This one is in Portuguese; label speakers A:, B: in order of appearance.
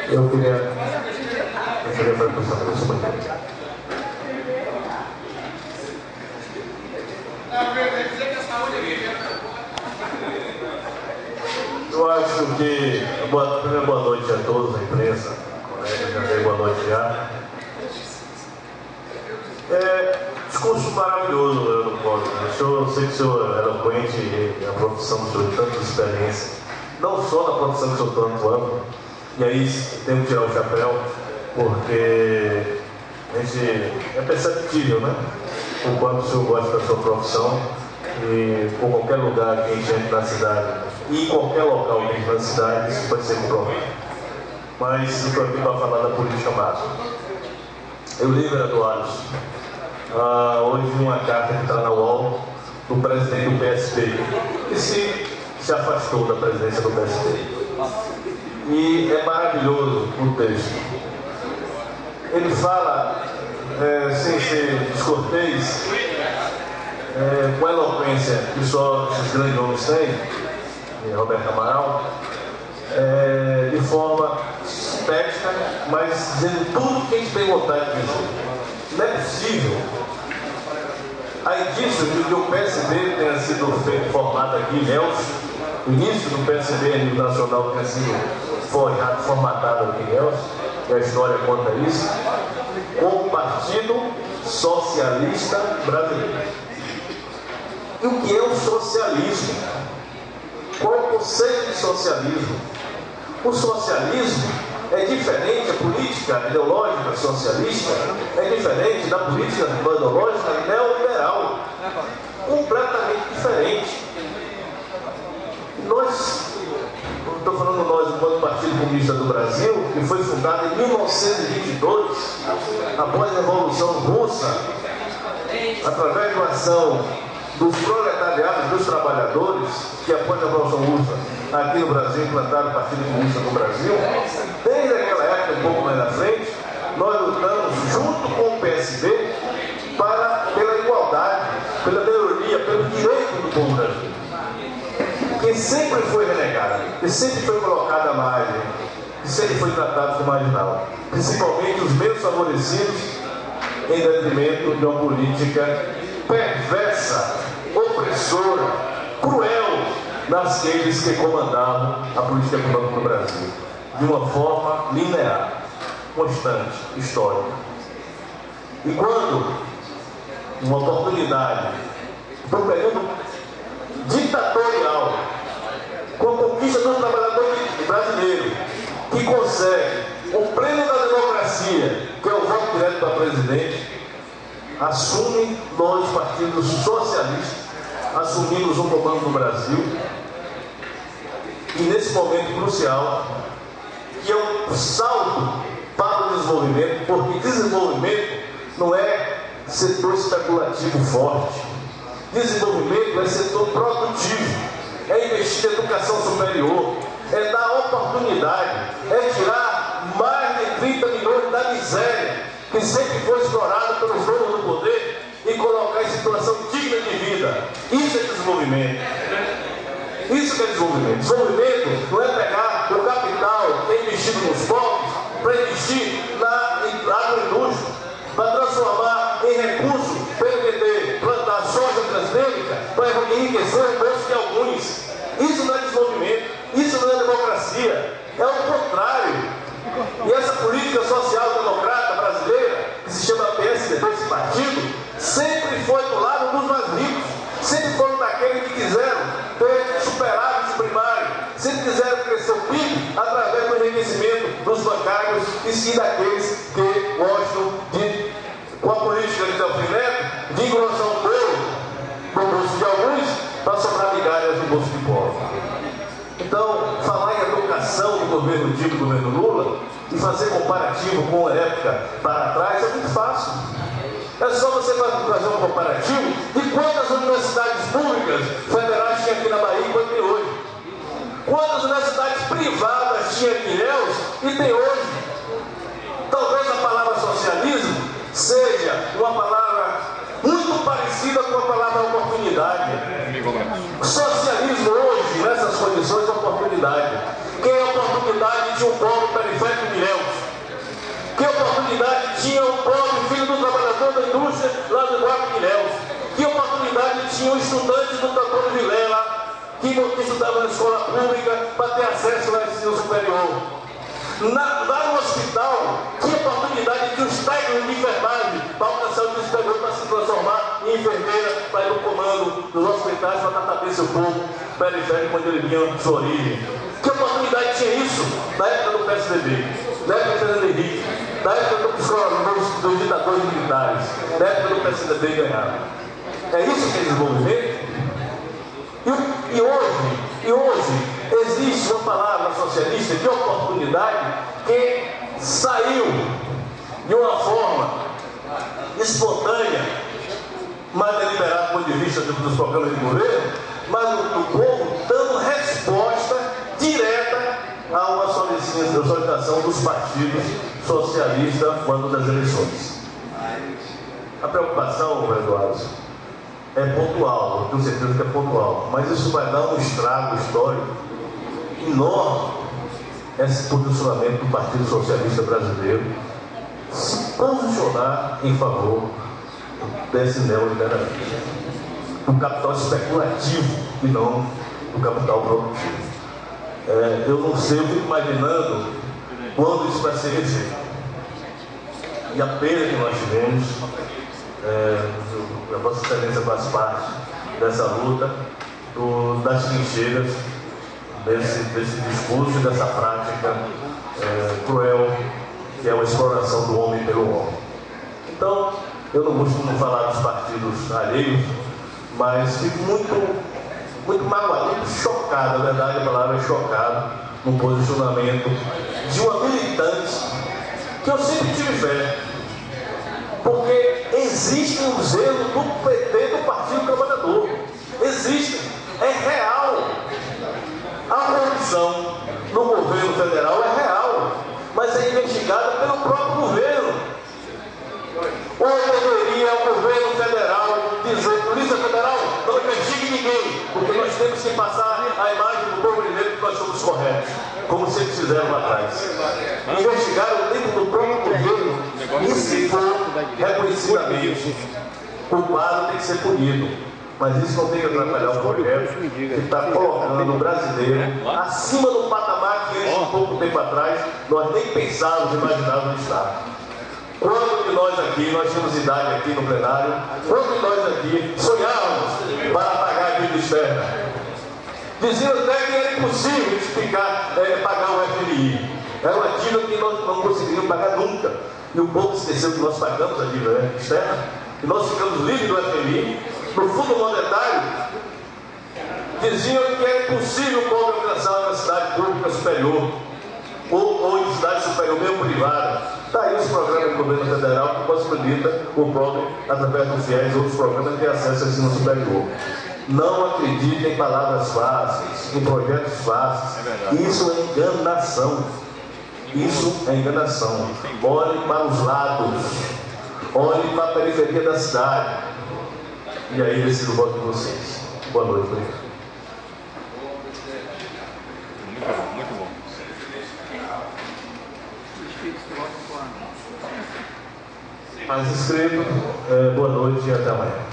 A: Eu queria fazer isso. Eu acho que... Primeiro, boa noite a todos, a imprensa, colegas, já dei boa noite já. Discurso maravilhoso, Leandro Cosme. Eu sei que o senhor é eloquente e a profissão do senhor tem tanta experiência, não só na profissão que o senhor tanto ama, e aí tem que tirar o chapéu, porque a gente é perceptível, né? O quanto o senhor gosta da sua profissão, e por qualquer lugar que a gente entra na cidade, e em qualquer local que a gente entra na cidade, isso pode ser comprovado. Mas eu estou aqui para falar da política máxima. Eu li, vereador Alisson, hoje uma carta que está na UOL do presidente do PSB, que se afastou da presidência do PSB. E é maravilhoso o texto. Ele fala, sem ser descortês, com a eloquência que só esses grandes nomes têm, Roberto Amaral, de forma estética, mas dizendo tudo que a gente tem vontade de dizer. Não é possível. Aí disso que o PSB tenha sido formado aqui, Nelson, o início do PSB a nível nacional tenha sido formatado aqui, Nelson, e a história conta isso, como Partido Socialista Brasileiro. E o que é o socialismo? Qual é o conceito de socialismo? O socialismo é diferente, a política ideológica socialista é diferente da política ideológica neoliberal. Completamente diferente. Nós, estou falando nós, enquanto Partido Comunista do Brasil, que foi fundado em 1922, após a Revolução Russa, através de uma ação dos proletariados, dos trabalhadores, que após a Revolução Russa, aqui no Brasil, implantaram o Partido Comunista do Brasil. Desde aquela época, um pouco mais na frente, nós lutamos junto com o PSB pela igualdade, pela melhoria, pelo direito do povo brasileiro, que sempre foi renegado, que sempre foi colocado à margem, que sempre foi tratado como marginal, principalmente os menos favorecidos, em detrimento de uma política perversa, opressora, cruel daqueles que comandavam a política econômica no Brasil, de uma forma linear, constante, histórica. E quando uma oportunidade do período ditatorial, com a conquista do trabalhador brasileiro, que consegue o pleno da democracia, que é o voto direto para presidente, assume nós, partidos socialistas, assumimos o comando do Brasil, e nesse momento crucial, que é um salto para o desenvolvimento, porque desenvolvimento não é setor especulativo forte, desenvolvimento é setor produtivo, é investir em educação superior, é dar oportunidade, é tirar mais de 30 milhões da miséria que sempre foi explorada pelos donos do poder e colocar em situação digna de vida. Isso é desenvolvimento. Isso que é desenvolvimento. Desenvolvimento não é pegar o capital que é investido nos pobres para investir na agroindústria, para transformar em recurso para vender, plantar soja transgênica, para enriquecer o bolso de alguns. Isso não é desenvolvimento, isso não é democracia, é o contrário. E essa política social-democrata brasileira, que se chama PSDB, esse partido, sempre foi do lado dos mais ricos, sempre foram daqueles que quiseram ter superávit primário, sempre quiseram crescer o PIB através do enriquecimento dos bancários e sim daqueles que gostam de, com a política de Delfim Neto, de engrossar o bolo no bolso de alguns para sobrar migalhas no bolso de pobre. Então, falar em educação do governo Dilma e do governo Lula e fazer comparativo com a época para trás é muito fácil. É só você fazer um comparativo de quantas universidades públicas federais tinha aqui na Bahia e quanto tem hoje. Quantas universidades privadas tinha aqui em Ilhéus e tem hoje. Talvez a palavra socialismo seja uma palavra muito parecida com a palavra oportunidade. Socialismo hoje, nessas condições, é oportunidade. Quem é oportunidade tinha um polo periférico de Ilhéus? Que oportunidade tinha o pobre filho do trabalhador da indústria lá do Guapo de Ilhéus? Que oportunidade tinha o estudante do doutor Vilela, que estudava na escola pública, para ter acesso ao ensino superior? Lá no hospital, que oportunidade tinha os técnicos de enfermagem para alcançar o nível superior, para se transformar em enfermeira, para ir no comando dos hospitais, para tratar seu povo periférico quando ele vinha de sua origem? Que oportunidade tinha isso na época do PSDB, na época do Fernando Henrique, na época dos ditadores militares, na época do PSDB ganhar? É isso que é desenvolvimento? E hoje existe uma palavra socialista de oportunidade que saiu de uma forma espontânea, mais deliberada do ponto de vista dos programas de governo, mas o povo dando resposta direta a uma solicitação dos partidos socialistas quando das eleições. A preocupação, Eduardo, é pontual, eu tenho certeza que é pontual, mas isso vai dar um estrago histórico enorme, esse posicionamento do Partido Socialista Brasileiro se posicionar em favor desse neoliberalismo, do capital especulativo e não do capital produtivo. Eu não sei, eu fico imaginando quando isso vai ser refeito. E a perda que nós tivemos, a Vossa Excelência faz parte dessa luta, das trincheiras, desse discurso e dessa prática cruel, que é a exploração do homem pelo homem. Então, eu não costumo falar dos partidos alheios, mas fico muito magoado, muito chocado, a verdade, a palavra é chocado, no posicionamento de uma militante que eu sempre tive fé, porque existe um zelo do PT, do Partido Trabalhador, existe, é real. A corrupção no governo federal é real, mas é investigada pelo próprio governo. Ou deveria o governo federal dizer, Polícia Federal, não investigue ninguém, porque nós temos que passar a imagem do povo brasileiro que nós somos corretos, como sempre fizeram lá atrás. Investigaram dentro do próprio governo e, se for reconhecidamente culpado, tem que ser punido. Mas isso não tem que atrapalhar o projeto que está colocando o brasileiro acima do patamar que antes, um pouco tempo atrás, nós nem pensávamos, imaginávamos estar. Quando que nós aqui, nós tínhamos idade aqui no plenário, quando que nós aqui sonhávamos para pagar a dívida externa? Diziam até que era impossível pagar o FMI. Era uma dívida que nós não conseguiríamos pagar nunca. E o povo esqueceu que nós pagamos a dívida externa, e nós ficamos livres do FMI. No Fundo Monetário, diziam que era impossível o povo alcançar uma universidade pública superior, ou universidade superior, mesmo privada. Está aí os programas do governo federal que possibilita o pobre, através do FIES e outros programas, ter acesso ao ensino superior. Não acredite em palavras fáceis, em projetos fáceis. Isso é enganação. Isso é enganação. Olhe para os lados, olhe para a periferia da cidade. E aí decido o voto de vocês. Boa noite, obrigado.
B: Muito bom.
A: Mais inscrito, boa noite e até amanhã.